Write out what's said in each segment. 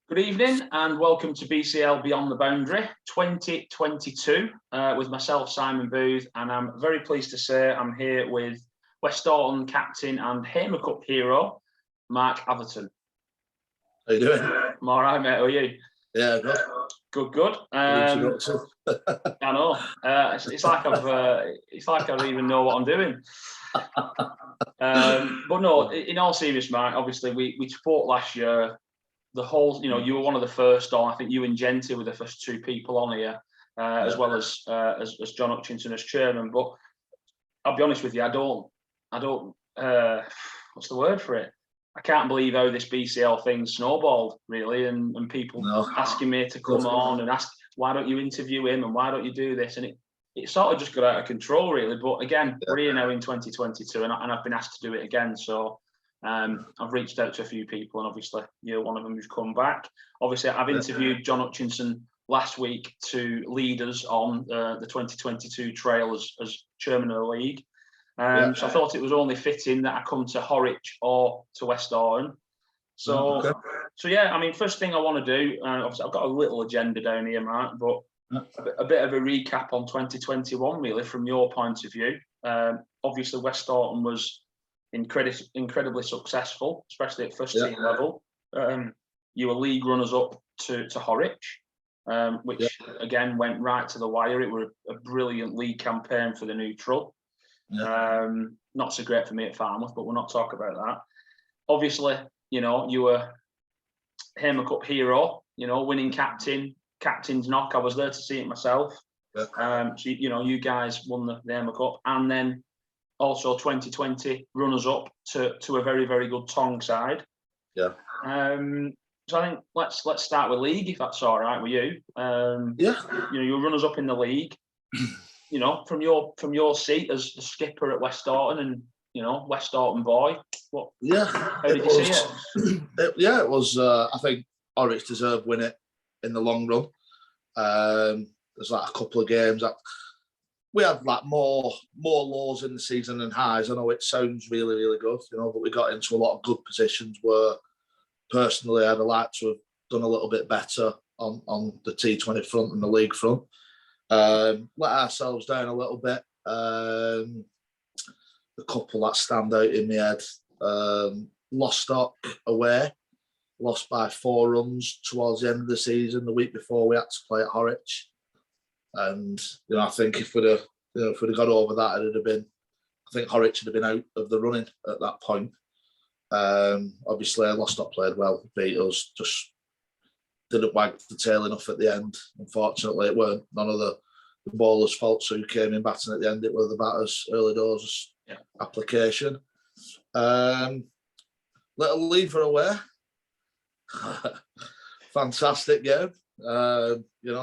Good evening and welcome to BCL Beyond the Boundary 2022 with myself, Simon Booth, and I'm very pleased to say I'm here with West Atherton captain and Hamer Cup hero, Mark Atherton. How you doing? I'm all right, mate. How are you? Yeah, good. Good. I know. It's like I don't even know what I'm doing. But no, in all seriousness, Mark. Obviously, we spoke last year. The whole, you were one of the first on. I think you and Genty were the first two people on here, as well as John Hutchinson as chairman. But I'll be honest with you, I don't. What's the word for it? I can't believe how this BCL thing snowballed, really, and people asking me to come on and ask why don't you interview him and why don't you do this, and it sort of just got out of control, really. But again, we're here now in 2022, and I've been asked to do it again, so. I've reached out to a few people, and obviously you're one of them who's come back. Obviously, I've interviewed John Hutchinson last week to lead us on the 2022 trail as chairman of the league. So I thought it was only fitting that I come to Horwich or to West Atherton. So yeah, I mean, first thing I want to do, obviously I've got a little agenda down here, Mark, but a bit of a recap on 2021, really, from your point of view. Obviously, West Atherton was incredibly successful, especially at first team level. You were league runners up to Horwich, which again went right to the wire. It were a brilliant league campaign for the neutral. Not so great for me at Farmouth, but we'll not talk about that. Obviously, you were Hamer Cup hero, winning captain's knock. I was there to see it myself. So you guys won the Hamer Cup, and then also 2020 runners up to a very, very good Tong side. So I think let's start with league, if that's all right with you. You're runners up in the league. From your seat as the skipper at West Atherton and West Atherton boy. How did you see it? It was. I think Horwich deserved win it in the long run. There's like a couple of games that. We had like more lows in the season than highs. I know it sounds really, really good, but we got into a lot of good positions where personally I'd like to have done a little bit better on the T20 front and the league front. Let ourselves down a little bit. The couple that stand out in my head, Lostock away, lost by 4 runs towards the end of the season, the week before we had to play at Horwich. And I think if we'd have got over that, it'd have been. I think Horwich would have been out of the running at that point. Obviously, Lostock played well, beat us, just didn't wag the tail enough at the end. Unfortunately, it weren't none of the bowlers' faults who came in batting at the end. It was the batters' early doors application. Little Lever away, fantastic game.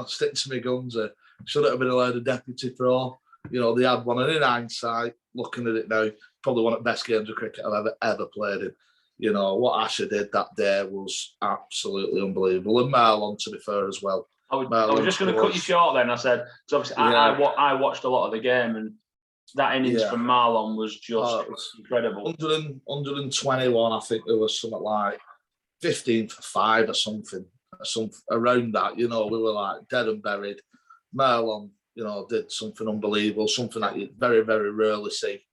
Stick to my guns. Should have been allowed a deputy pro. They had one, and in hindsight, looking at it now, probably one of the best games of cricket I've ever played in. What Asher did that day was absolutely unbelievable. And Marlon, to be fair, as well. I was just going to cut you short then. I said, because obviously I watched a lot of the game, and that innings from Marlon was just incredible. 121, I think there was something like 15 for 5 or something around that. We were like dead and buried. Marlon, did something unbelievable, something that you very, very rarely see.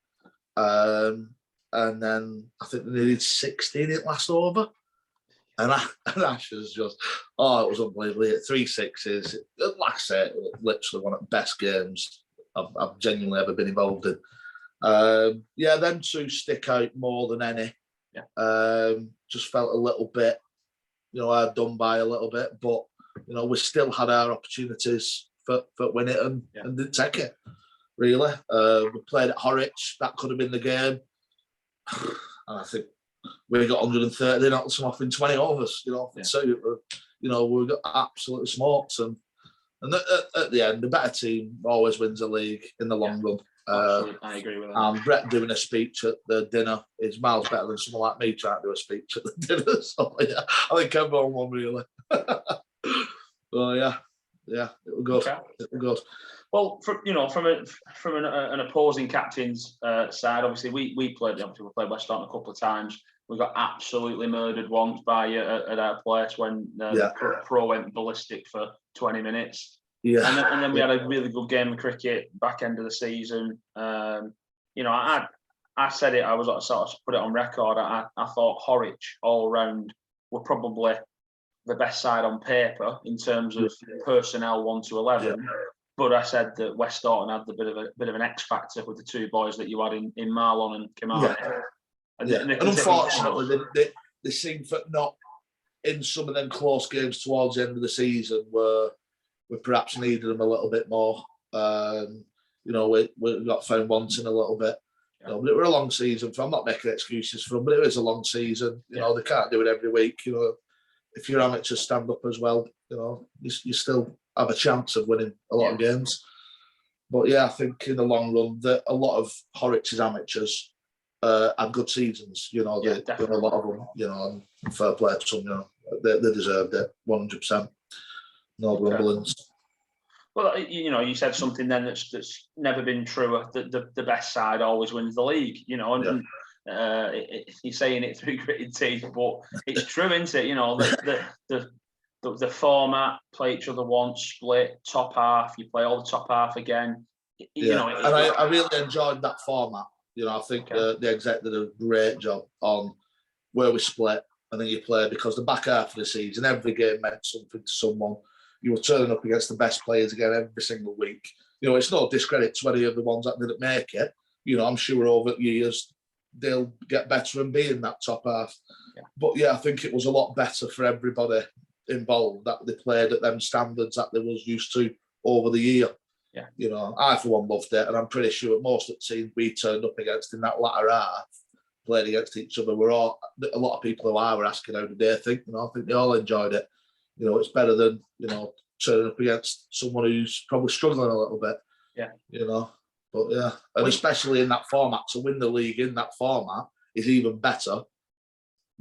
And then I think they needed 16 in last over. And Asher's just, it was unbelievable. He hit 3 sixes. Like I say, it was literally one of the best games I've genuinely ever been involved in. Them two stick out more than any. Just felt a little bit, I'd done by a little bit, but, we still had our opportunities for winning it and didn't take it, really. We played at Horwich. That could have been the game. And I think we got 130, they knocked them off in 20 overs, So, we got absolutely smoked. And at the end, the better team always wins a league in the long run. I agree with that. And Brett doing a speech at the dinner is miles better than someone like me trying to do a speech at the dinner. So, I think everyone won, really. Well, it was good. Okay. It was good. Well, from an opposing captain's side, obviously we played West Atherton a couple of times. We got absolutely murdered once by you at our place when Pro went ballistic for 20 minutes. Yeah. And then we had a really good game of cricket back end of the season. You know, I said it, I was sort of put it on record. I thought Horwich all round were probably the best side on paper in terms of personnel 1 to 11. Yeah. But I said that West Orton had the bit of an X factor with the 2 boys that you had in Marlon and Kamara. Yeah. And unfortunately, they seem for not in some of them close games towards the end of the season where we perhaps needed them a little bit more. You know, we got found wanting a little bit. You know, but it was a long season. I'm not making excuses for them, but it is a long season. You know, they can't do it every week. You know, if your amateurs stand up as well, you know, you still have a chance of winning a lot of games. But yeah, I think in the long run, that a lot of Horwich's amateurs had good seasons. You know, they a lot of them. You know, and fair play to them. You know, they deserved it 100%. No grumblings. Well, you know, you said something then that's never been truer. The best side always wins the league. You know, and you're saying it through gritted teeth, but it's true, isn't it? You know, the format, play each other once, split, top half, you play all the top half again. You know, and I really enjoyed that format. You know, I think the exec did a great job on where we split and then you play, because the back half of the season, every game meant something to someone. You were turning up against the best players again every single week. You know, it's no discredit to any of the ones that didn't make it. You know, I'm sure over years they'll get better and be in that top half. Yeah. But yeah, I think it was a lot better for everybody involved that they played at them standards that they was used to over the year. Yeah. You know, I for one loved it, and I'm pretty sure most of the teams we turned up against in that latter half played against each other. A lot of people who I were asking how did they think. You know, I think they all enjoyed it. You know, it's better than, you know, turning up against someone who's probably struggling a little bit. Yeah. You know, but yeah, and especially in that format, to win the league in that format is even better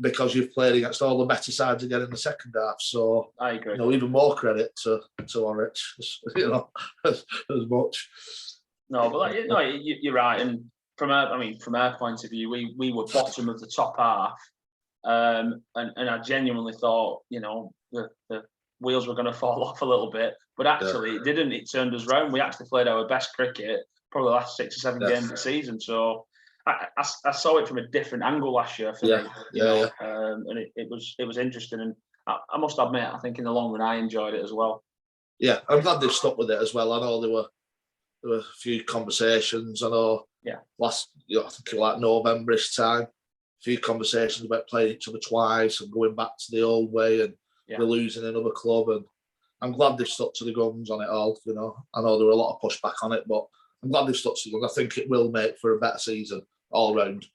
because you've played against all the better sides again in the second half. So I agree. You know, even more credit to Horwich, you know, as much. No, but you're right. And from our point of view, we were bottom of the top half, and I genuinely thought, you know, the wheels were going to fall off a little bit, but actually it didn't. It turned us round. We actually played our best cricket probably the last 6 or 7 games of the season. So I saw it from a different angle last year for me. And it was interesting. And I must admit, I think in the long run, I enjoyed it as well. Yeah, I'm glad they've stuck with it as well. I know there were a few conversations. I know last, I think like November-ish time, a few conversations about playing each other twice and going back to the old way, and we're losing another club. And I'm glad they've stuck to the guns on it all. You know, I know there were a lot of pushback on it, but I'm glad they've stuck to the guns. I think it will make for a better season all round.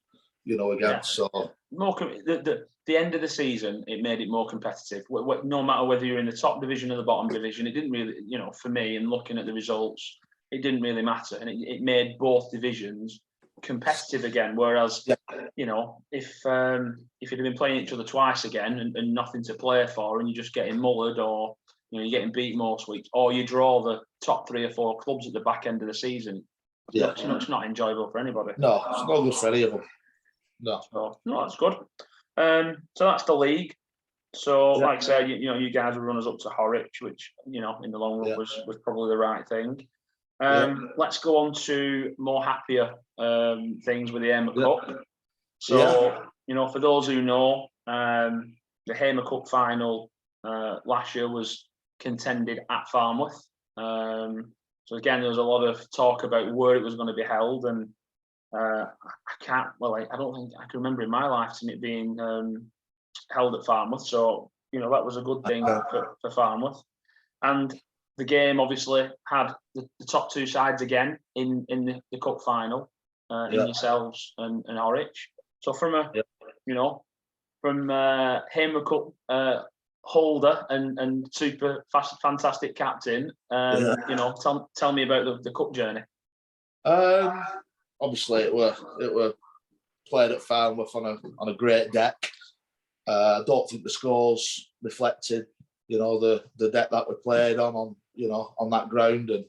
You know, again. So more the end of the season, it made it more competitive. No matter whether you're in the top division or the bottom division, it didn't really, you know, for me, and looking at the results, it didn't really matter, and it made both divisions competitive again. Whereas, you know, if you'd have been playing each other twice again and nothing to play for, and you're just getting mullered, or you know, you're getting beat most weeks, or you draw the top 3 or 4 clubs at the back end of the season, it's not enjoyable for anybody. No, it's not good for any of them. No. So, no, that's good. So that's the league. So, like I said, you know, you guys will run us up to Horwich, which, you know, in the long run was probably the right thing. Let's go on to more happier things with the Hamer Cup. So, you know, for those who know, the Hamer Cup final last year was contended at Farnworth. So again, there was a lot of talk about where it was going to be held, and I don't think I can remember in my lifetime it being held at Farnworth. So, you know, that was a good thing for Farnworth. And the game obviously had the top 2 sides again in the cup final, in yourselves and Horwich. So from Hamer Cup holder and super fantastic captain, you know, tell me about the cup journey. Obviously, it were played at Farnworth on a great deck. I don't think the scores reflected, you know, the deck that we played on you know, on that ground. And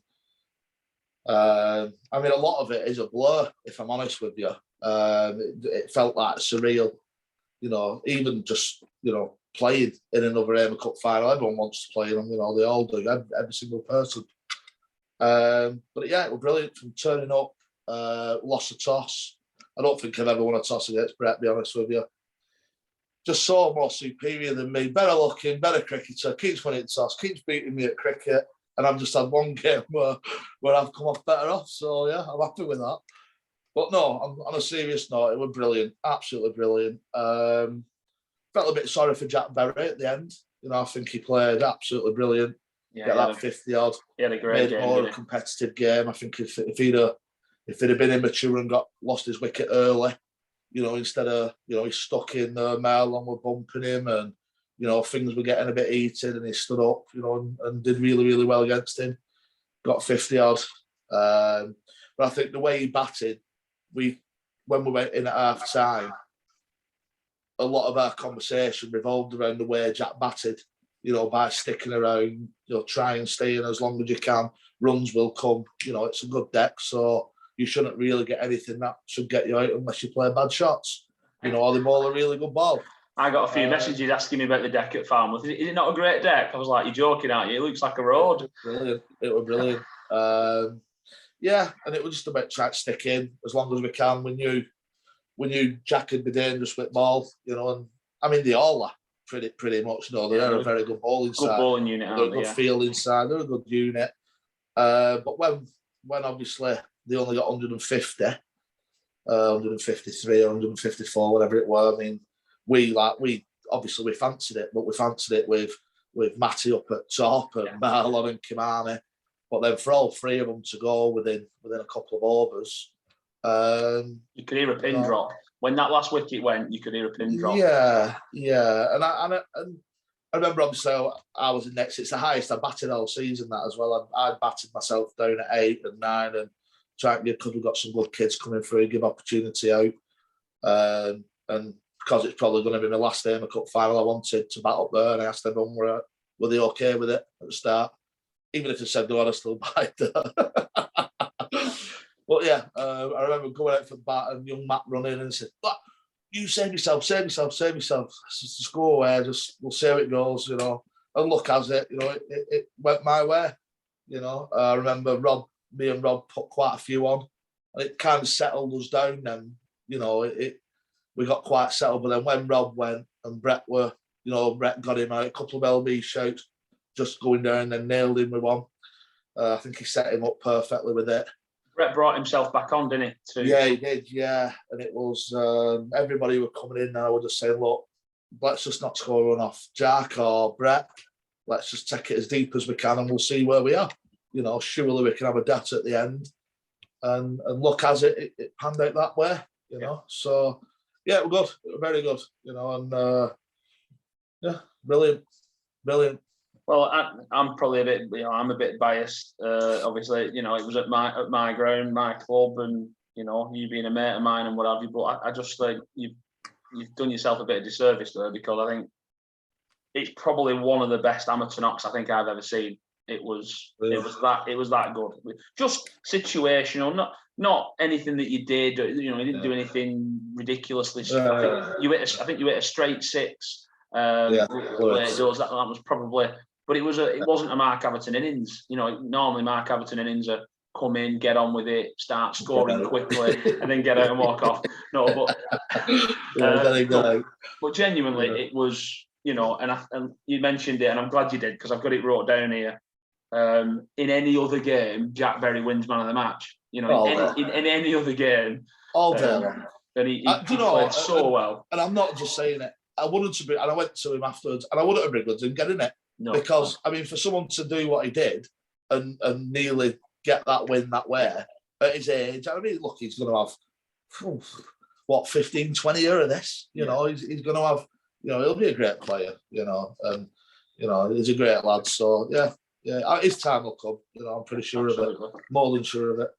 I mean, a lot of it is a blur, if I'm honest with you. It felt like surreal you know, even just, you know, playing in another AIMA Cup final. Everyone wants to play them, you know, they all do, every single person. But yeah, it was brilliant from turning up, lost a toss. I don't think I've ever won a toss against Brett, to be honest with you. Just so more superior than me, better looking, better cricketer, keeps winning toss, keeps beating me at cricket. And I've just had one game where I've come off better off. So yeah, I'm happy with that. But no, on a serious note, it was brilliant, absolutely brilliant. Felt a bit sorry for Jack Berry at the end. You know, I think he played absolutely brilliant. Yeah, get that 50 odd. He had a great game. More a competitive game. I think if he'd have been immature and lost his wicket early, you know, instead of, you know, he stuck in Marlon were bumping him, and you know, things were getting a bit heated, and he stood up, you know, and did really, really well against him. Got 50 odd. But I think the way he batted, when we went in at half time, a lot of our conversation revolved around the way Jack batted, you know, by sticking around, you know, try and stay in as long as you can. Runs will come, you know, it's a good deck, so you shouldn't really get anything that should get you out unless you play bad shots, you know, or they bowl a really good ball. I got a few messages asking me about the deck at Falmouth. Is it not a great deck? I was like, you're joking, aren't you? It looks like a road. Brilliant. It was brilliant. Yeah, and it was just about trying to stick in as long as we can. We knew Jack would be dangerous with ball, you know, and I mean, they all are pretty much, you know, they're a very good bowling side. Good bowling unit, they're a good fielding side, they're a good unit. But when obviously they only got 150, 153 or 154, whatever it were, I mean, we obviously fancied it, but we fancied it with Matty up at top and Marlon and Kimani. But then for all three of them to go within a couple of overs, you could hear a pin drop when that last wicket went. You could hear a pin drop. Yeah, and I remember obviously I was in next. It's the highest I batted all season, that as well. I batted myself down at 8 and 9 and trying to get, because we've got some good kids coming through, give opportunity out, and because it's probably going to be my last AIMA Cup final, I wanted to bat up there, and I asked everyone were they okay with it at the start, even if they said no, I'd still bite there. But yeah, I remember going out for the bat and young Matt run in and said, you save yourself. I said, just go away, we'll see how it goes, you know. And look as it, you know, it went my way, you know. I remember me and Rob put quite a few on, and it kind of settled us down then, you know, we got quite settled. But then when Rob went and Brett got him out, a couple of LB shouts, just going down and then nailed him with one. I think he set him up perfectly with it. Brett brought himself back on, didn't he? Yeah, he did, yeah. And it was, everybody were coming in and I was just saying, look, let's just not score a run off Jack or Brett. Let's just take it as deep as we can and we'll see where we are. You know, surely we can have a debt at the end. And look as it panned out that way, you know. So, yeah, we're good. We're very good, you know. And, yeah, brilliant. Well, I'm probably I'm a bit biased. Obviously, you know, it was at my ground, my club, and you know, you being a mate of mine and what have you. But I just think you've done yourself a bit of disservice there, because I think it's probably one of the best amateur knocks I think I've ever seen. It was that good. Just situational, not anything that you did. You know, you didn't do anything ridiculously. I think you hit a straight 6. That was probably. But it wasn't a Mark Atherton innings. You know, normally Mark Atherton innings are come in, get on with it, start scoring quickly, and then get out and walk off. No, but genuinely, it was, you know, and you mentioned it, and I'm glad you did, because I've got it wrote down here. In any other game, Jack Berry wins man of the match. You know, in any other game, all day long. And he played so well. And I'm not just saying it. I wouldn't have been, and I went to him afterwards, and I wouldn't have been good in getting it. No, because I mean, for someone to do what he did and nearly get that win that way at his age, I mean, look, he's going to have 15, 20 years of this. You know, he's going to have, you know, he'll be a great player. You know, and you know, he's a great lad. So yeah, his time will come. You know, I'm pretty sure of it. More than sure of it.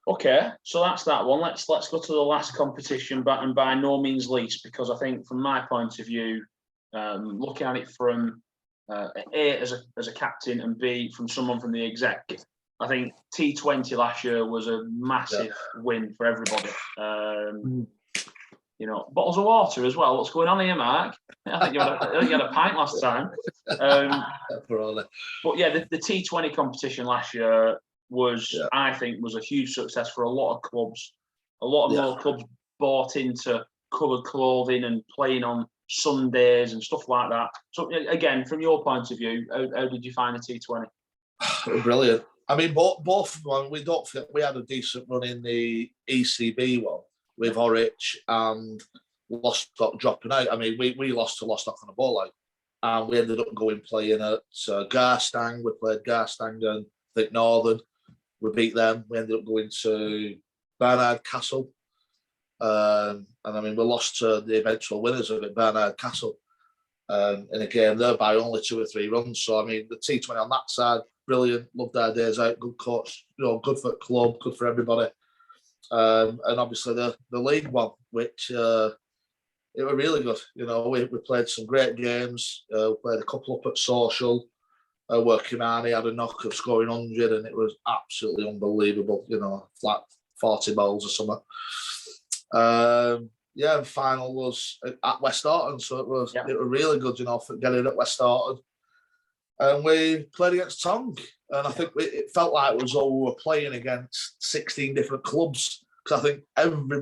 Okay, so that's that one. Let's go to the last competition, but and by no means least, because I think from my point of view, looking at it from A as a captain and B from someone from the exec, I think T20 last year was a massive win for everybody. bottles of water as well. What's going on here, Mark? I think you had a pint last time. But yeah, the T20 competition last year I think, was a huge success for a lot of clubs. A lot of more clubs bought into coloured clothing and playing on Sundays and stuff like that. So again, from your point of view, how did you find the T20? Brilliant. I mean, both. We don't forget we had a decent run in the ECB one with Horwich and Lostock dropping out. I mean, we lost to Lostock on a ball out, and we ended up playing at Garstang. We played Garstang and I think Northern. We beat them. We ended up going to Bernard Castle. And I mean, we lost to the eventual winners of it, Bernard Castle, in a game there by only 2 or 3 runs. So, I mean, the T20 on that side, brilliant. Loved our days out. Good coach, good for the club, good for everybody. And obviously the league one, which it was really good. We played some great games. We played a couple up at Social. Where Kimani had a knock of scoring 100, and it was absolutely unbelievable. Flat 40 balls or something. The final was at West Atherton, so it was really good, for getting at West Atherton. And we played against Tong, and I think it felt like it was all we were playing against 16 different clubs, because I think every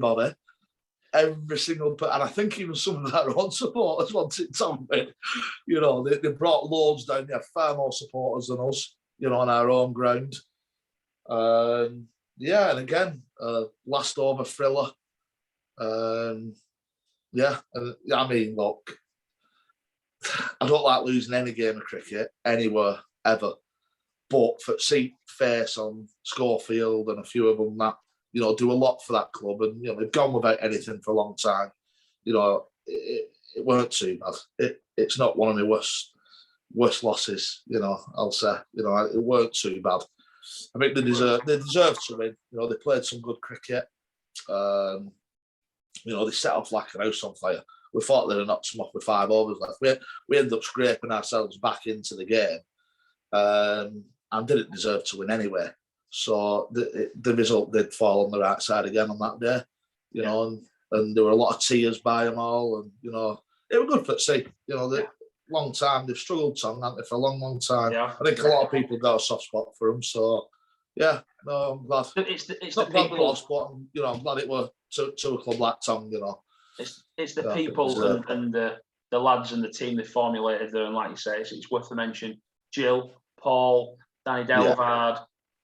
single, and I think even some of our own supporters wanted Tong. They brought loads down. They had far more supporters than us, on our own ground. And again, last over thriller. I mean, look, I don't like losing any game of cricket anywhere ever, but for see face on Schofield and a few of them that do a lot for that club, and they've gone without anything for a long time. It weren't too bad. It's not one of my worst losses. I'll say it weren't too bad. I think they deserved to win. They played some good cricket. They set off like a house on fire. We thought they'd knocked them off with 5 overs left. We ended up scraping ourselves back into the game, and didn't deserve to win anyway. So the result did fall on the right side again on that day, and there were a lot of tears by them all, and it was good for see. Long time they've struggled, Tom, haven't they, for a long, long time. Yeah. I think a lot of people got a soft spot for them. So I'm glad. It's not glad we lost, but I'm glad it was to a club like Tom. It's the people and the lads and the team that formulated there, and like you say, it's worth the mention. Jill, Paul, Danny Delvard.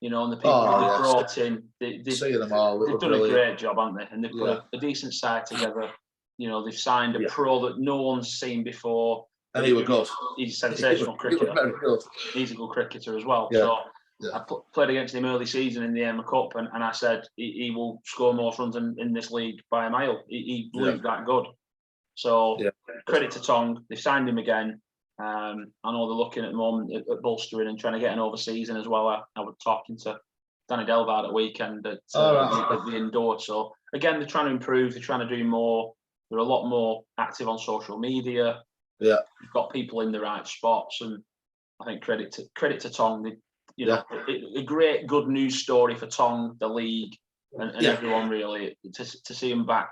And the people they brought in, they've done a great job, haven't they? And they've put a decent side together. They've signed a pro that no one's seen before. And he was good. He's a sensational cricketer. Very good. He's a good cricketer as well. Yeah. So I played against him early season in the EMA Cup, and I said he will score more runs in this league by a mile. He blew that good. So credit to Tong. They've signed him again. I know they're looking at the moment at bolstering and trying to get an overseas in as well. I was talking to Danny Delvard at the weekend at the indoor. So again, they're trying to improve. They're trying to do more. They're a lot more active on social media. Yeah, you've got people in the right spots, and I think credit to Tong. A great good news story for Tong, the league, and everyone really to see them back.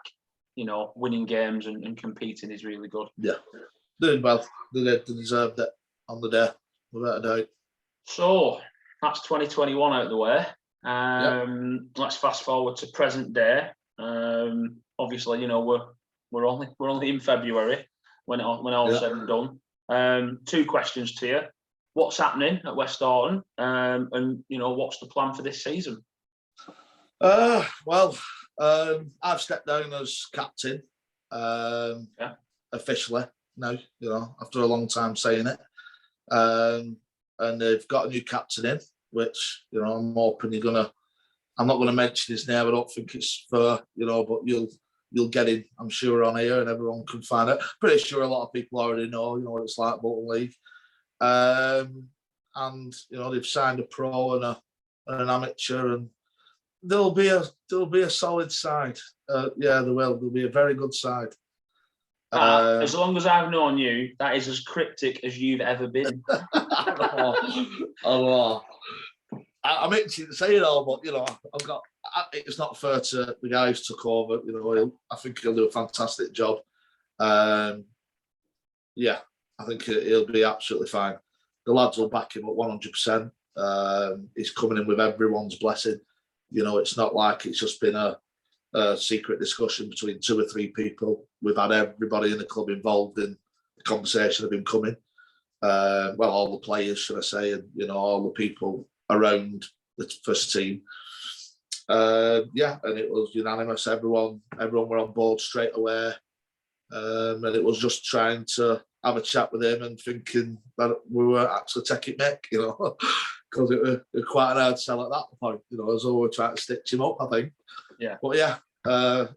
Winning games and competing is really good. Yeah. Doing well. They deserved it on the day, without a doubt. So that's 2021 out of the way. Let's fast forward to present day. Obviously, we're only in February when all said and done. 2 questions to you: what's happening at West Atherton, and what's the plan for this season? I've stepped down as captain officially. Now, after a long time saying it, and they've got a new captain in, which I'm hoping I'm not gonna mention his name. I don't think it's fair, but you'll get him, I'm sure, on here, and everyone can find it. Pretty sure a lot of people already know, what it's like Bolton League, and they've signed a pro and an amateur, and there'll be a solid side. There will. There'll be a very good side. As long as I've known you, that is as cryptic as you've ever been. I'm itching to say it all, but it's not fair to the guy who's took over. You know, I think he'll do a fantastic job. Yeah, I think he'll be absolutely fine. The lads will back him up 100%. He's coming in with everyone's blessing. You know, it's not like it's just been a secret discussion between 2 or 3 people. We've had everybody in the club involved in the conversation of him coming. Well, all the players, should I say, and you know, all the people around the first team. Yeah, and it was unanimous. Everyone were on board straight away, and it was just trying to have a chat with him and thinking that we were actually taking Mick, you know, because it was quite an hard sell at that point, you know, as though we were trying to stitch him up, I think. Yeah. But yeah,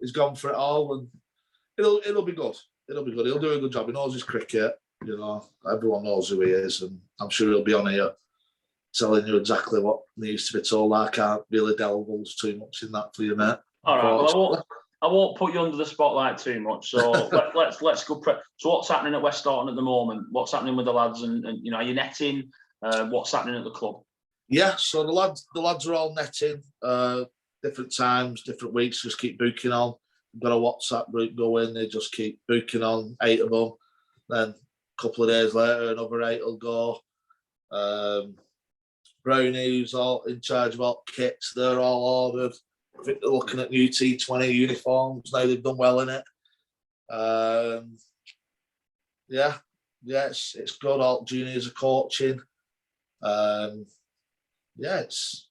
he's gone for it all, and it'll be good. It'll be good. He'll do a good job. He knows his cricket. You know, everyone knows who he is, and I'm sure he'll be on here telling you exactly what needs to be told. I can't really delve too much in that for you, mate. All right, well, I won't put you under the spotlight too much. So let's go. So what's happening at West Norton at the moment? What's happening with the lads? And you know, are you netting? What's happening at the club? Yeah, so the lads are all netting. Different times, different weeks. Just keep booking on. We've got a WhatsApp group going. They just keep booking on 8 of them. Then a couple of days later, another 8 will go. Brownie's all in charge of all kits. They're all ordered. I think they're looking at new T20 uniforms now. They've done well in it. Yeah, it's good. All juniors are coaching. Yeah, it's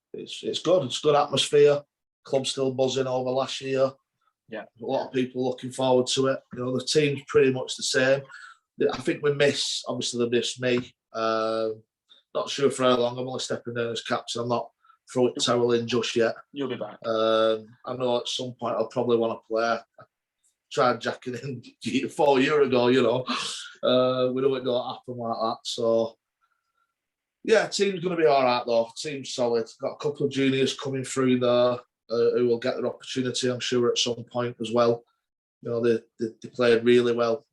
good. It's good atmosphere. Club's still buzzing over last year. Yeah, a lot of people looking forward to it. You know, the team's pretty much the same. I think we miss, obviously, they miss me. Not sure for how long. I'm only stepping down as captain. I'm not throwing towel in just yet. You'll be back. I know at some point I'll probably want to play. I tried jacking in 4 years ago, you know. We know it don't happen like that. So, yeah, team's going to be all right, though. Team's solid. Got a couple of juniors coming through there who will get their opportunity, I'm sure, at some point as well. You know, they played really well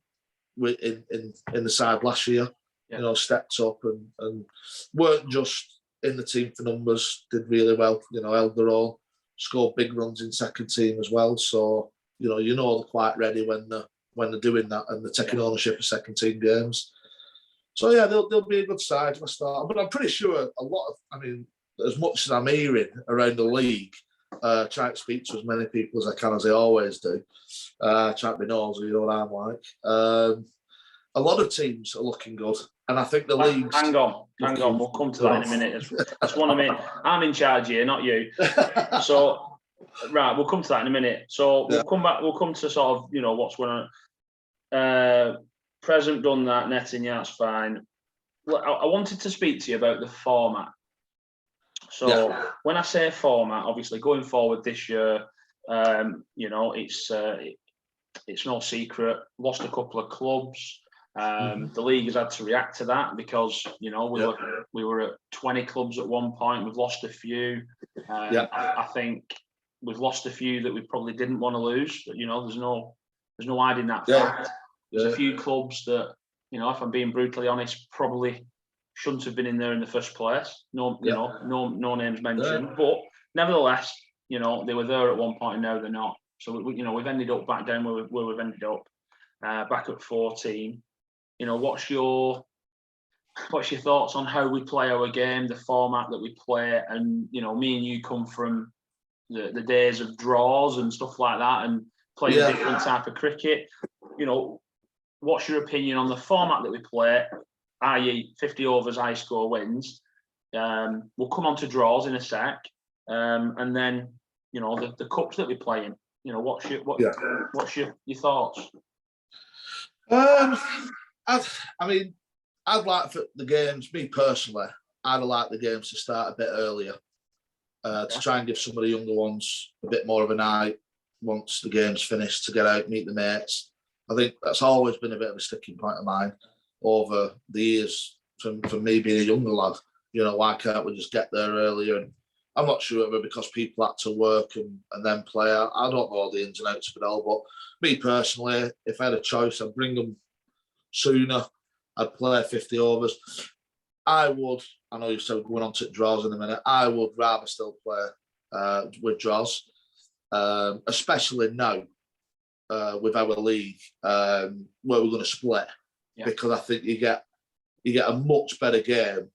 in the side last year. Yeah. You know, stepped up and weren't just in the team for numbers, did really well. You know, held their own, scored big runs in second team as well. So, you know they're quite ready when they're doing that and they're taking ownership of second team games. So yeah, they'll be a good side for a start. But I'm pretty sure as much as I'm hearing around the league, trying to speak to as many people as I can, as I always do. Trying to be nosy, you know what I'm like. A lot of teams are looking good, and I think the leagues. Hang on. We'll come to that in a minute. That's one of me. I'm in charge here, not you. So, right, we'll come to that in a minute. So we'll come back. We'll come to sort of what's going on. Present done that netting. Yeah, that's fine. I wanted to speak to you about the format. So when I say format, obviously going forward this year, it's no secret. Lost a couple of clubs. The league has had to react to that because we were at 20 clubs at one point. We've lost a few. I think we've lost a few that we probably didn't want to lose. But, there's no hiding that fact. There's a few clubs that, if I'm being brutally honest, probably shouldn't have been in there in the first place. No names mentioned. But nevertheless, they were there at one point and now they're not. So we've ended up back down where we've ended up, back at 14. What's your thoughts on how we play our game, the format that we play, and me and you come from the days of draws and stuff like that, and playing different type of cricket. What's your opinion on the format that we play, i.e., 50 overs, high score wins? We'll come on to draws in a sec, and then the cups that we play in. What's your thoughts? I'd like for the games, me personally, I'd like the games to start a bit earlier to try and give some of the younger ones a bit more of a night once the game's finished to get out, meet the mates. I think that's always been a bit of a sticking point of mine over the years from me being a younger lad. Why can't we just get there earlier? And I'm not sure whether because people had to work and then play. I don't know all the ins and outs of it all, but me personally, if I had a choice, I'd bring them sooner. I'd play 50 overs. I know you said going on to draws in a minute. I would rather still play with draws, especially now with our league where we're going to split, because I think you get a much better game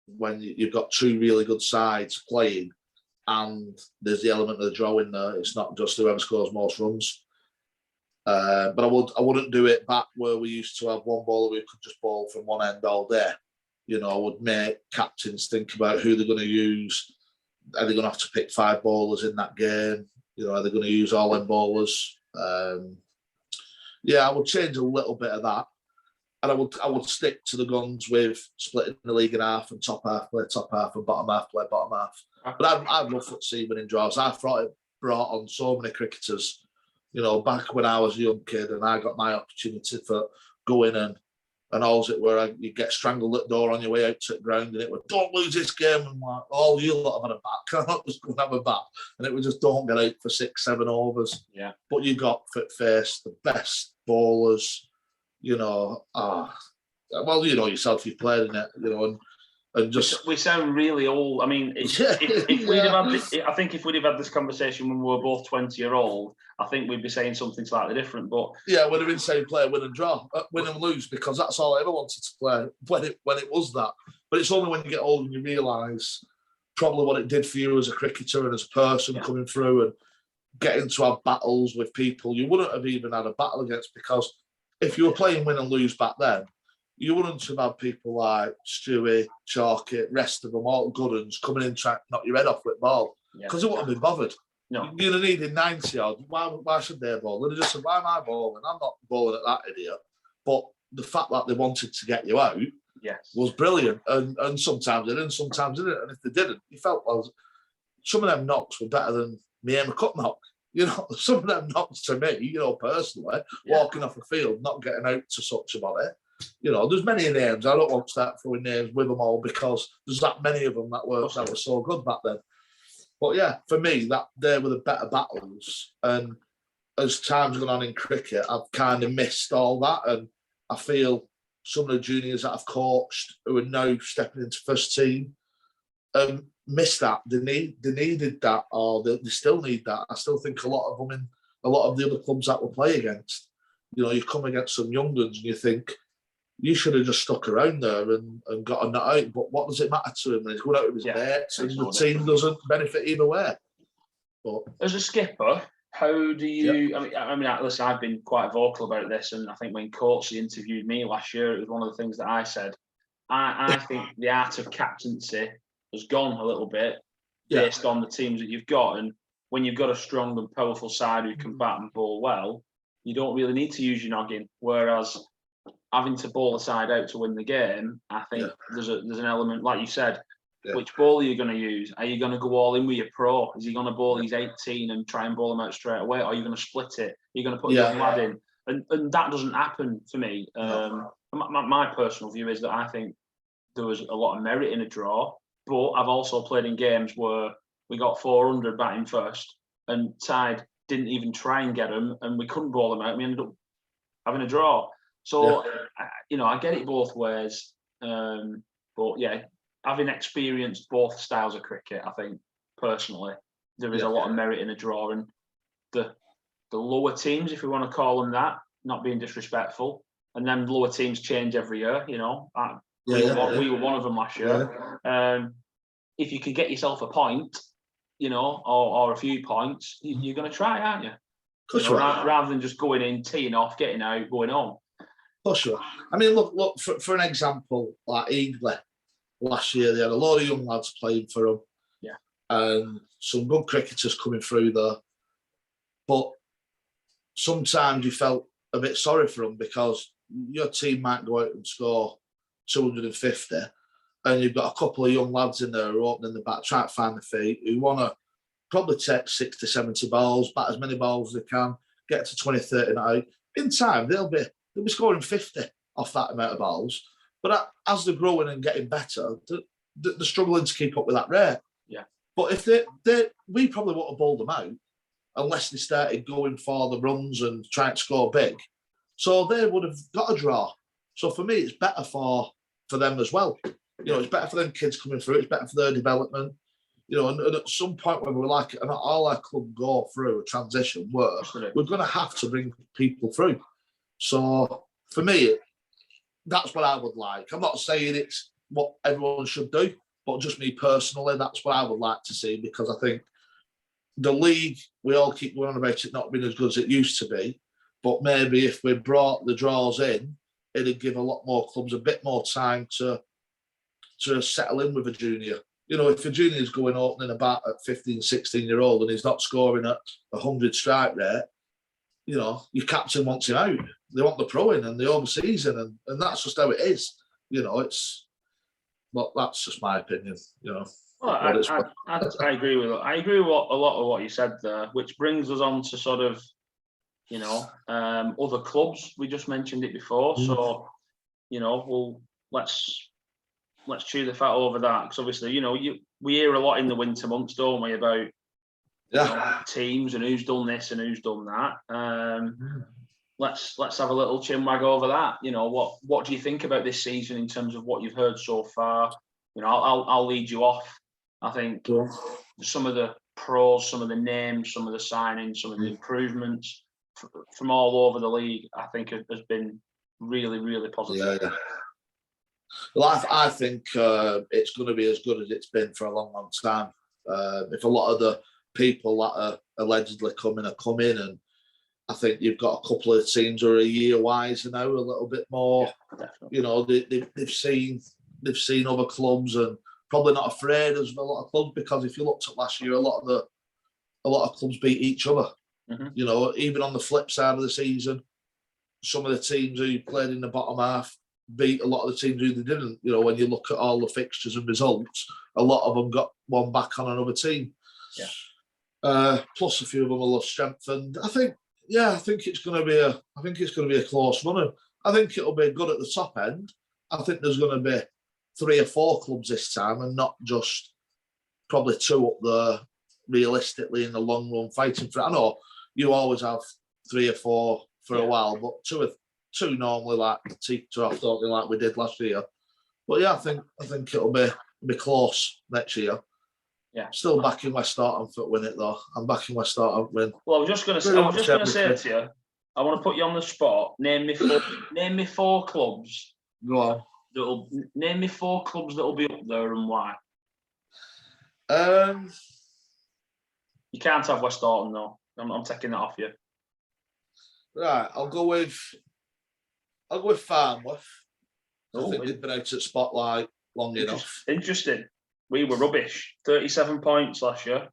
when you've got two really good sides playing, and there's the element of the draw in there. It's not just whoever scores most runs. But I wouldn't do it back where we used to have one bowler we could just bowl from one end all day. You know, I would make captains think about who they're going to use. Are they going to have to pick 5 bowlers in that game? You know, are they going to use all them bowlers? I would change a little bit of that, and I would stick to the guns with splitting the league in half and top half play top half and bottom half play bottom half. But I'd love to see winning draws. I thought it brought on so many cricketers. You know, back when I was a young kid and I got my opportunity for going and all it were, you get strangled at the door on your way out to the ground, and it would, don't lose this game, and like, oh, you lot have had a bat, can't just go and have a bat, and it would just don't get out for 6-7 overs. Yeah. But you got fit face, the best bowlers, you know. Well, you know yourself, you've played in it, you know, and just we sound really old. I mean, if we'd have had, I think if we'd have had this conversation when we were both 20-year-old, I think we'd be saying something slightly different. But yeah, we'd have been saying play win and draw, win and lose, because that's all I ever wanted to play when it was that. But it's only when you get old and you realise probably what it did for you as a cricketer and as a person coming through and getting to have battles with people you wouldn't have even had a battle against, because if you were playing win and lose back then, you wouldn't have had people like Stewie, Chalky, rest of them, all good uns coming in trying to knock your head off with ball, because they wouldn't have been bothered. No. You'd have needed 90 odd. Why should they bowl? They'd have just said, why am I bowling? I'm not bowling at that idiot. But the fact that they wanted to get you out was brilliant. And sometimes they did, and sometimes they didn't. And if they didn't, you felt, well, some of them knocks were better than me and my cup knock. You know, some of them knocks to me, you know, personally, walking off a field, not getting out to such a body. You know, there's many names. I don't want to start throwing names with them all, because there's that many of them that were so good back then. But yeah, for me, that they were the better battles. And as time's gone on in cricket, I've kind of missed all that. And I feel some of the juniors that I've coached who are now stepping into first team missed that. They needed that, or they still need that. I still think a lot of them in a lot of the other clubs that we play against, you know, you come against some young ones and you think, you should have just stuck around there and got a nut out. But what does it matter to him when he's going out with his mates and the team doesn't benefit either way? But as a skipper, how do you? I mean, listen, I've been quite vocal about this, and I think when Courtsley interviewed me last year, it was one of the things that I said. I think the art of captaincy has gone a little bit based on the teams that you've got, and when you've got a strong and powerful side who can bat and bowl well, you don't really need to use your noggin. Whereas having to bowl a side out to win the game, I think there's an element, like you said, which ball are you going to use? Are you going to go all in with your pro? Is he going to bowl his 18 and try and bowl him out straight away? Or are you going to split it? Are you going to put a young lad in? And that doesn't happen for me. My personal view is that I think there was a lot of merit in a draw, but I've also played in games where we got 400 batting first and side didn't even try and get them, and we couldn't bowl them out. We ended up having a draw. So, you know, I get it both ways. But yeah, having experienced both styles of cricket, I think personally there is a lot of merit in a draw. And the lower teams, if we want to call them that, not being disrespectful, and then lower teams change every year. You know, we were one of them last year. If you can get yourself a point, you know, or a few points, you're going to try, aren't you? Rather than just going in, teeing off, getting out, going home. For sure. I mean, look for an example, like Eagly last year, they had a lot of young lads playing for them. Yeah. And some good cricketers coming through there. But sometimes you felt a bit sorry for them, because your team might go out and score 250, and you've got a couple of young lads in there who are opening the bat, trying to find the feet, who want to probably take 60, 70 balls, bat as many balls as they can, get to 20, 30 now. In time, they'll be scoring 50 off that amount of balls. But as they're growing and getting better, they're struggling to keep up with that rate. Yeah. But if we probably wouldn't have bowled them out unless they started going for the runs and trying to score big. So they would have got a draw. So for me, it's better for them as well. You know, it's better for them kids coming through. It's better for their development. You know, and at some point when we're like, and all our club go through a transition where we're going to have to bring people through. So for me, that's what I would like. I'm not saying it's what everyone should do, but just me personally, that's what I would like to see, because I think the league, we all keep going on about it not being as good as it used to be, but maybe if we brought the draws in, it'd give a lot more clubs a bit more time to settle in with a junior. You know, if a junior is going opening about at 15, 16-year-old and he's not scoring at 100 strike rate, you know, your captain wants him out. They want the pro in and the overseas in, and that's just how it is. You know, well, that's just my opinion, you know. Well, I agree with what, a lot of what you said there, which brings us on to sort of, you know, other clubs. We just mentioned it before, so you know, let's chew the fat over that, because obviously, you know, we hear a lot in the winter months, don't we, about you know, teams and who's done this and who's done that. Let's have a little chinwag over that. You know, what do you think about this season in terms of what you've heard so far? You know, I'll lead you off. I think some of the pros, some of the names, some of the signings, some of the improvements from all over the league, I think has been really, really positive. Yeah. Well, I think it's going to be as good as it's been for a long, long time. If a lot of the people that are allegedly coming, and I think you've got a couple of teams who are a year wiser now, a little bit more. Yeah, you know, they've seen other clubs and probably not afraid of a lot of clubs, because if you looked at last year, a lot of clubs beat each other. You know, even on the flip side of the season, some of the teams who played in the bottom half beat a lot of the teams who they didn't. You know, when you look at all the fixtures and results, a lot of them got one back on another team. Yeah. Plus a few of them will have strengthened. I think it's going to be a close run. I think it'll be good at the top end. I think there's going to be 3 or 4 clubs this time, and not just probably 2 up there realistically in the long run fighting for it. I know you always have 3 or 4 for a while, but two normally like teeter off, don't they, like we did last year. But yeah, I think it'll be close next year. Yeah. Still backing West Norton for win it though. I'm backing West Norton win. Well, I was just going to say to you, I want to put you on the spot. Name me 4 clubs. Go on. Name me 4 clubs that'll be up there and why. You can't have West Norton though. I'm taking that off you. Right, I'll go with Farnworth. I think they've been out at spotlight long enough. Interesting. We were rubbish. 37 points last year.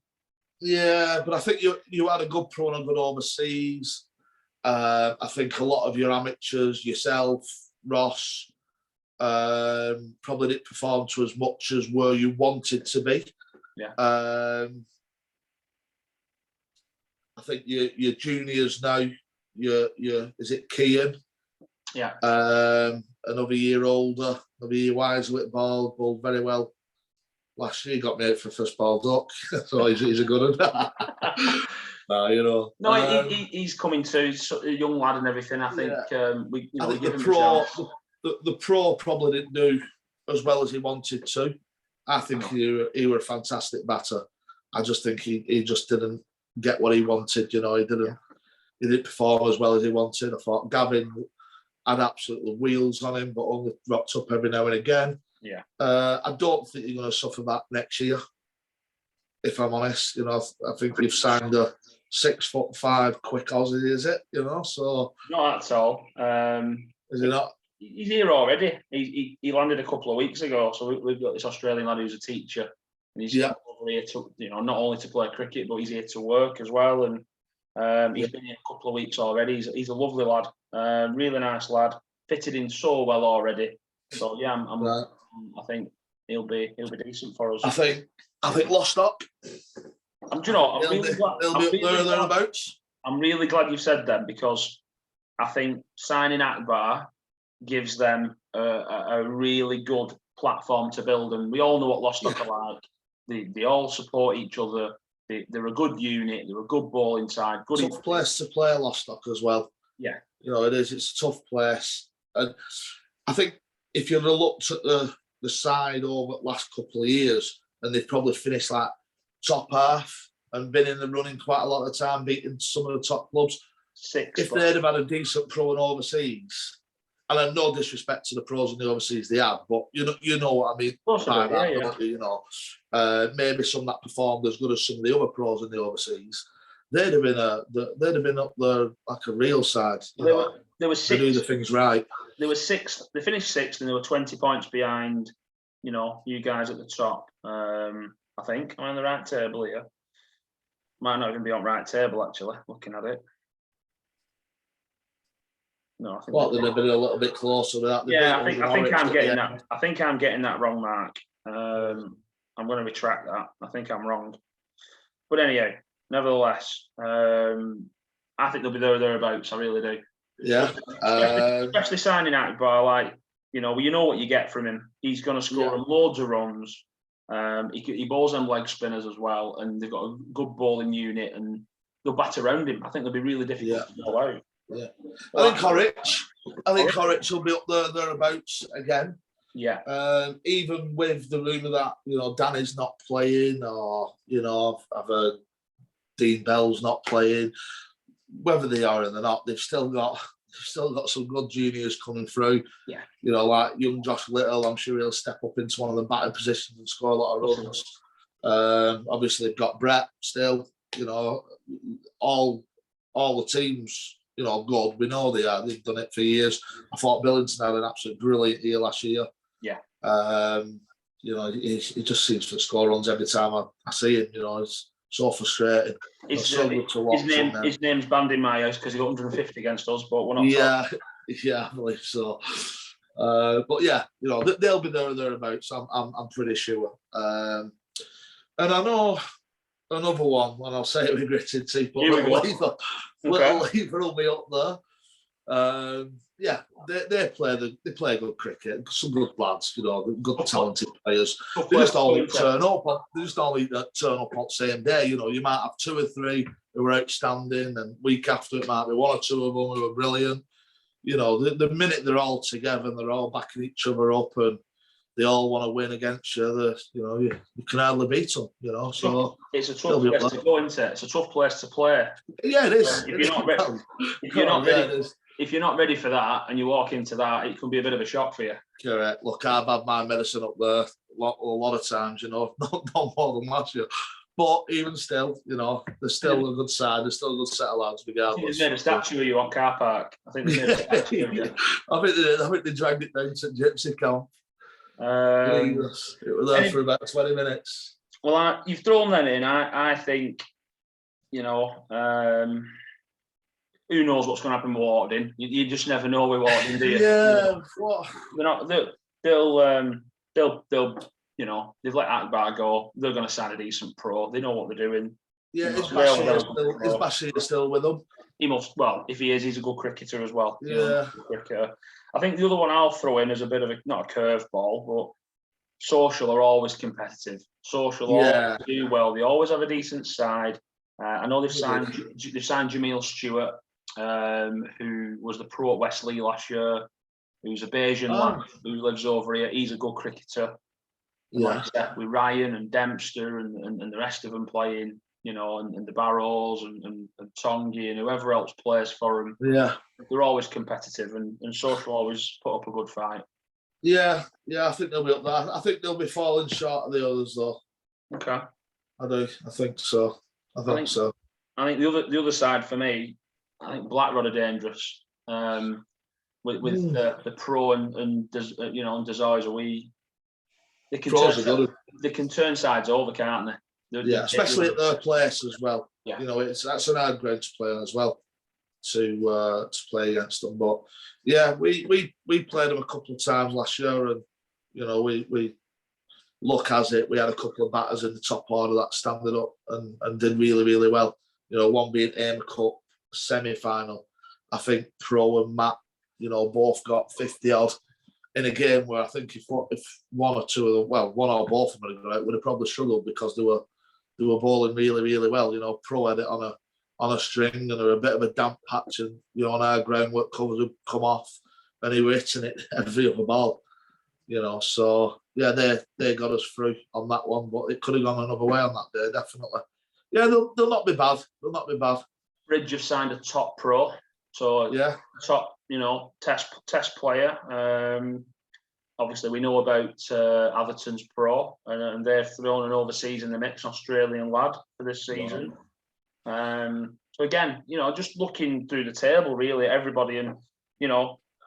Yeah, but I think you had a good pro and a good overseas. I think a lot of your amateurs, yourself, Ross, probably didn't perform to as much as where you wanted to be. Yeah. I think your juniors now, is it Kian? Yeah. Another year older, another year wiser with ball, bowled very well. Last year he got me out for first ball duck, so he's a good one. No, you know. No, he's coming too. He's a young lad and everything. I think I think the pro probably didn't do as well as he wanted to. I think he were a fantastic batter. I just think he just didn't get what he wanted. You know, he didn't perform as well as he wanted. I thought Gavin had absolute wheels on him, but only rocked up every now and again. Yeah. I don't think you're going to suffer that next year, if I'm honest. You know, I think you've signed a 6'5" quick Aussie, is it? You know, so not at all. Is he not? He's here already. He landed a couple of weeks ago. So we've got this Australian lad who's a teacher, and he's over here to, you know, not only to play cricket, but he's here to work as well. And he's been here a couple of weeks already. He's a lovely lad, really nice lad, fitted in so well already. So yeah, I think he'll be decent for us. I think Lostock. Do you know? I'm really glad you said that, because I think signing Akbar gives them a really good platform to build, and we all know what Lostock are like. They all support each other. They're a good unit. They're a good bowling side. Good tough place to play, Lostock as well. Yeah, you know it is. It's a tough place, and I think if you'd have looked at the side over the last couple of years, and they've probably finished like top half and been in the running quite a lot of the time, beating some of the top clubs. If they'd have had a decent pro and overseas, and I no disrespect to the pros and the overseas they had, but you know what I mean by that, don't you? You know, maybe some that performed as good as some of the other pros in the overseas, they'd have been up there like a real side. There was six. To do the things right. There was six. They finished sixth, and they were 20 points behind. You know, you guys at the top. I think I'm on the right table here. Might not even be on right table actually. Looking at it. No, I think. Well, they'd have been a little bit closer to that. Yeah, I think I'm getting that. I think I'm getting that wrong, Mark. I'm going to retract that. I think I'm wrong. But anyway, nevertheless, I think they'll be there or thereabouts. I really do. Yeah. Especially signing out by like, you know what you get from him. He's going to score loads of runs. He bowls them leg spinners as well, and they've got a good bowling unit, and they'll bat around him. I think they'll be really difficult to bowl out. Yeah, I think Horwich will be up there thereabouts again. Yeah. Even with the rumour that Danny's not playing, or I've heard Dean Bell's not playing. Whether they are or they're not, they've still got some good juniors coming through. Yeah. Like young Josh Little, I'm sure he'll step up into one of the batting positions and score a lot of runs. Obviously, they've got Brett still. All the teams. Good. We know they are. They've done it for years. I thought Billington had an absolute brilliant year last year. Yeah. He just seems to score runs every time I see him. It's so frustrating. It's so good to watch. His name's banned in my house because he got 150 against us, but we're not. Yeah, I believe so. But yeah, they'll be there or thereabouts. I'm pretty sure. And I know another one, and I'll say it with gritted teeth, but Little Lever will be up there. They play good cricket. Some good lads, good talented players. They just all turn up. They just all turn up on the same day. You might have two or three who are outstanding, and week after it might be one or two of them who are brilliant. The minute they're all together and they're all backing each other up and they all want to win against you other, you can hardly beat them, So it's a tough place to go into. It's a tough place to play. Yeah, it is. If you're not ready for that and you walk into that, it can be a bit of a shock for you. Correct. Look, I've had my medicine up there a lot of times, not more than last year. But even still, they're still a good side. They're still a good set of lads, regardless. They made a statue of you on car park. I think they made a statue of you. I think they dragged it down to Gypsy Camp. It was there for about 20 minutes. Well, you've thrown them in. I think, who knows what's going to happen with Waterden? You just never know with Waterden, do you? Yeah. They're not. They've let Akbar go. They're going to sign a decent pro. They know what they're doing. Yeah, is Bashir still with them? He must. Well, if he is, he's a good cricketer as well. Yeah. I think the other one I'll throw in is a bit of not a curveball, but Social are always competitive. Social always do well. They always have a decent side. I know they've signed Jamil Stewart, who was the pro at Wesley last year, who's a Bayesian lad who lives over here. He's a good cricketer. Yeah. With Ryan and Dempster and the rest of them playing, and the Barrows and Tongi and whoever else plays for them. Yeah. They're always competitive and Social always put up a good fight. Yeah, I think they'll be up there. I think they'll be falling short of the others though. Okay. I do. I think so. I think the other side for me, I think Blackrod are dangerous. With the pro and Desires they can turn sides over, can't they? Especially at their place as well. Yeah. That's an hard ground to play on as well, to play against them. But yeah, we played them a couple of times last year, and we luck has it we had a couple of batters in the top order that standing up and did really, really well. One being Aim Cup semi-final. I think Pro and Matt, both got 50 odd in a game where I think if one or two of them, well, one or both of them had gone out, would have probably struggled because they were bowling really, really well. Pro had it on a string and there were a bit of a damp patch, and on our groundwork covers would come off, and he were hitting it every other ball. you know. So yeah, they got us through on that one, but it could have gone another way on that day, definitely. Yeah, they'll not be bad. They'll not be bad. Bridge have signed a top pro, so yeah, top, test player. Obviously, we know about Atherton's pro, and they've thrown an overseas in the mix, Australian lad for this season. So again, just looking through the table, really, everybody, and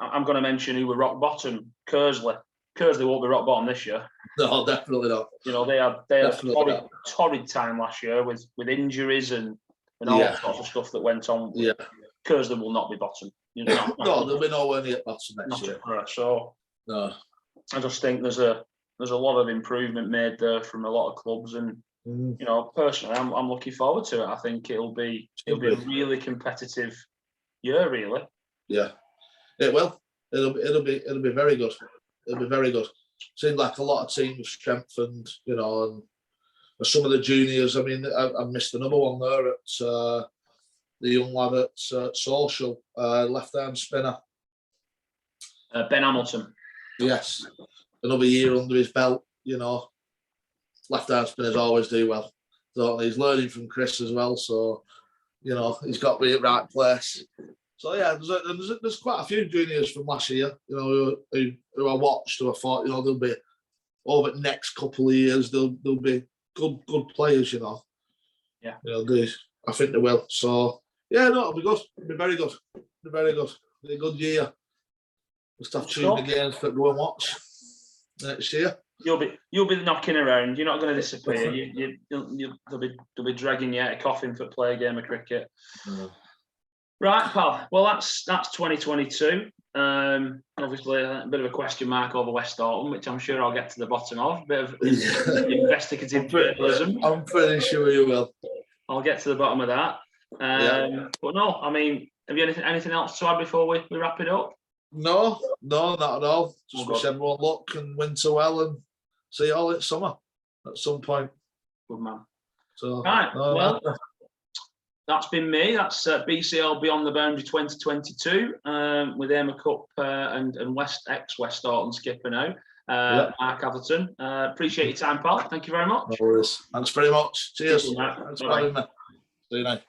I'm going to mention who were rock bottom. Kersley won't be rock bottom this year. No, definitely not. They had a torrid time last year with injuries and all sorts of stuff that went on. Yeah, Kersley will not be bottom. No, there'll be nowhere near bottom next year. So no, I just think there's a lot of improvement made there from a lot of clubs, and personally, I'm looking forward to it. I think it'll be a really competitive year, really. Yeah, it will. It'll be very good. It'll be very good. Seems like a lot of teams have strengthened, and some of the juniors. I mean, I missed another one there at the young lad at Social, left-arm spinner. Ben Hamilton. Yes, another year under his belt. Left-arm spinners always do well. So he's learning from Chris as well. So he's got to be at the right place. So yeah, there's quite a few juniors from last year, who I watched, who I thought, they'll be over the next couple of years. They'll be good players, Yeah. I think they will. So yeah, no, it'll be good. It'll be very good. It'll be very good. It'll be a good year. Just have tuning the games to go and watch next year. You'll be knocking around. You're not going to disappear. They'll be dragging you out of coffin for play a game of cricket. Right, pal. Well, that's 2022. Obviously, a bit of a question mark over West Atherton, which I'm sure I'll get to the bottom of. A bit of investigative journalism. I'm pretty sure you will. I'll get to the bottom of that. But no, I mean, have you anything else to add before we wrap it up? No, not at all. Just wish everyone luck and winter well, and see you all in summer at some point. Good man. So right, that's been me. That's BCL Beyond the Boundary 2022 with Emma Cup and West Atherton skipper now, Mark Atherton. Appreciate your time, pal. Thank you very much. No worries. Thanks very much. Cheers. Thanks for having me. See you now.